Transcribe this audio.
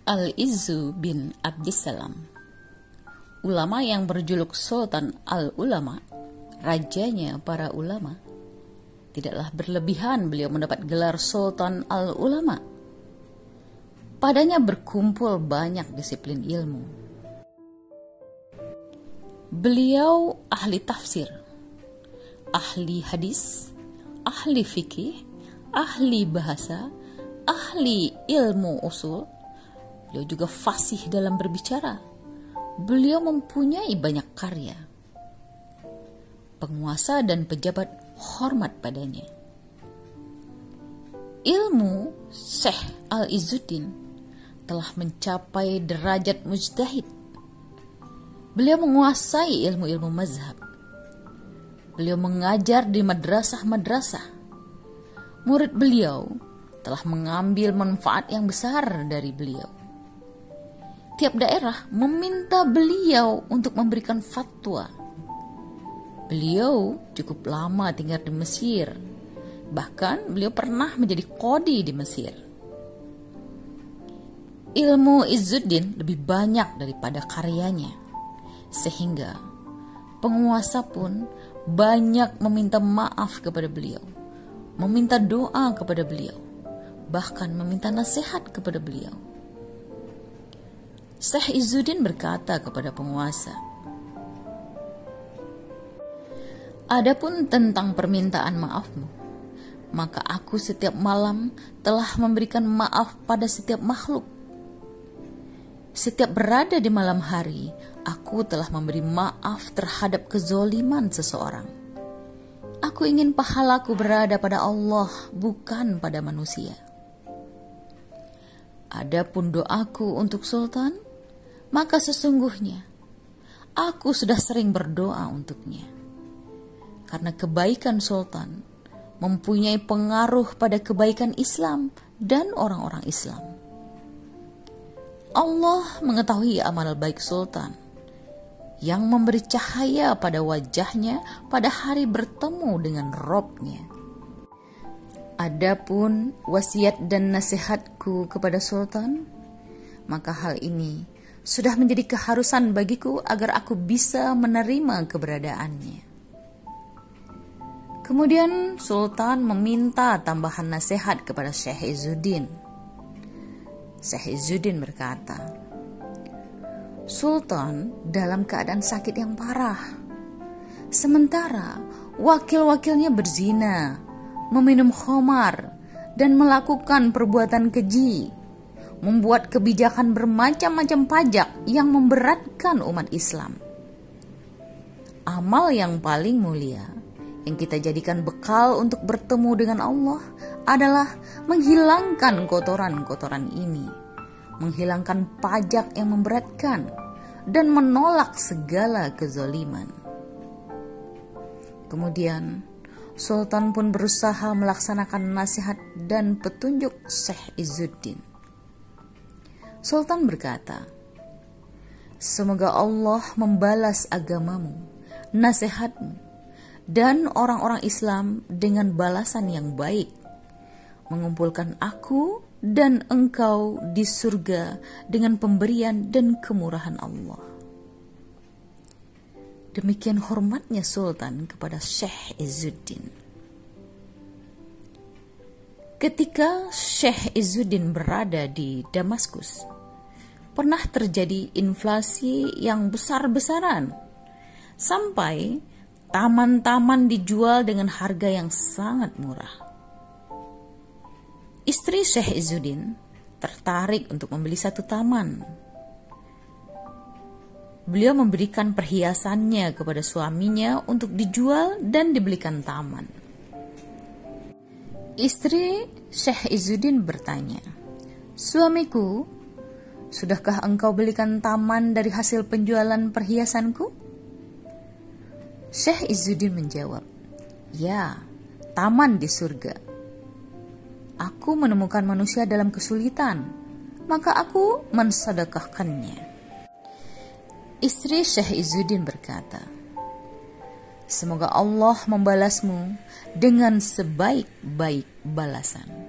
Al-Izzu bin Abdissalam, ulama yang berjuluk Sultan Al-Ulama, rajanya para ulama. Tidaklah berlebihan beliau mendapat gelar Sultan Al-Ulama. Padanya berkumpul banyak disiplin ilmu. Beliau ahli tafsir, ahli hadis, ahli fikih, ahli bahasa, ahli ilmu usul. Beliau juga fasih dalam berbicara. Beliau mempunyai banyak karya. Penguasa dan pejabat hormat padanya. Ilmu Syekh Al-Izzuddin telah mencapai derajat mujtahid. Beliau menguasai ilmu-ilmu mazhab. Beliau mengajar di madrasah-madrasah. Murid beliau telah mengambil manfaat yang besar dari beliau. Tiap daerah meminta beliau untuk memberikan fatwa. Beliau cukup lama tinggal di Mesir. Bahkan beliau pernah menjadi qadhi di Mesir. Ilmu Izzuddin lebih banyak daripada karyanya. Sehingga penguasa pun banyak meminta maaf kepada beliau. Meminta doa kepada beliau. Bahkan meminta nasihat kepada beliau. Syekh Izzuddin berkata kepada penguasa, "Adapun tentang permintaan maafmu, maka aku setiap malam telah memberikan maaf pada setiap makhluk. Setiap berada di malam hari, aku telah memberi maaf terhadap kezoliman seseorang. Aku ingin pahalaku berada pada Allah, bukan pada manusia. Adapun doaku untuk Sultan, maka sesungguhnya aku sudah sering berdoa untuknya. Karena kebaikan Sultan mempunyai pengaruh pada kebaikan Islam dan orang-orang Islam. Allah mengetahui amal baik Sultan yang memberi cahaya pada wajahnya pada hari bertemu dengan Robnya. Adapun wasiat dan nasihatku kepada Sultan, maka hal ini sudah menjadi keharusan bagiku agar aku bisa menerima keberadaannya." Kemudian Sultan meminta tambahan nasihat kepada Syekh Izzuddin. Syekh Izzuddin berkata, "Sultan dalam keadaan sakit yang parah. Sementara wakil-wakilnya berzina, meminum khamar, dan melakukan perbuatan keji, membuat kebijakan bermacam-macam pajak yang memberatkan umat Islam. Amal yang paling mulia yang kita jadikan bekal untuk bertemu dengan Allah adalah menghilangkan kotoran-kotoran ini, menghilangkan pajak yang memberatkan, dan menolak segala kezaliman." Kemudian Sultan pun berusaha melaksanakan nasihat dan petunjuk Syekh Izzuddin. Sultan berkata, "Semoga Allah membalas agamamu, nasihatmu, dan orang-orang Islam dengan balasan yang baik, mengumpulkan aku dan engkau di surga dengan pemberian dan kemurahan Allah." Demikian hormatnya Sultan kepada Syekh Izzuddin. Ketika Syekh Izzuddin berada di Damaskus, pernah terjadi inflasi yang besar-besaran, sampai taman-taman dijual dengan harga yang sangat murah. Istri Syekh Izzuddin tertarik untuk membeli satu taman. Beliau memberikan perhiasannya kepada suaminya untuk dijual dan dibelikan taman. Istri Syekh Izzuddin bertanya, "Suamiku, sudahkah engkau belikan taman dari hasil penjualan perhiasanku?" Syekh Izzuddin menjawab, "Ya, taman di surga. Aku menemukan manusia dalam kesulitan, maka aku mensedekahkannya." Istri Syekh Izzuddin berkata, "Semoga Allah membalasmu dengan sebaik-baik balasan."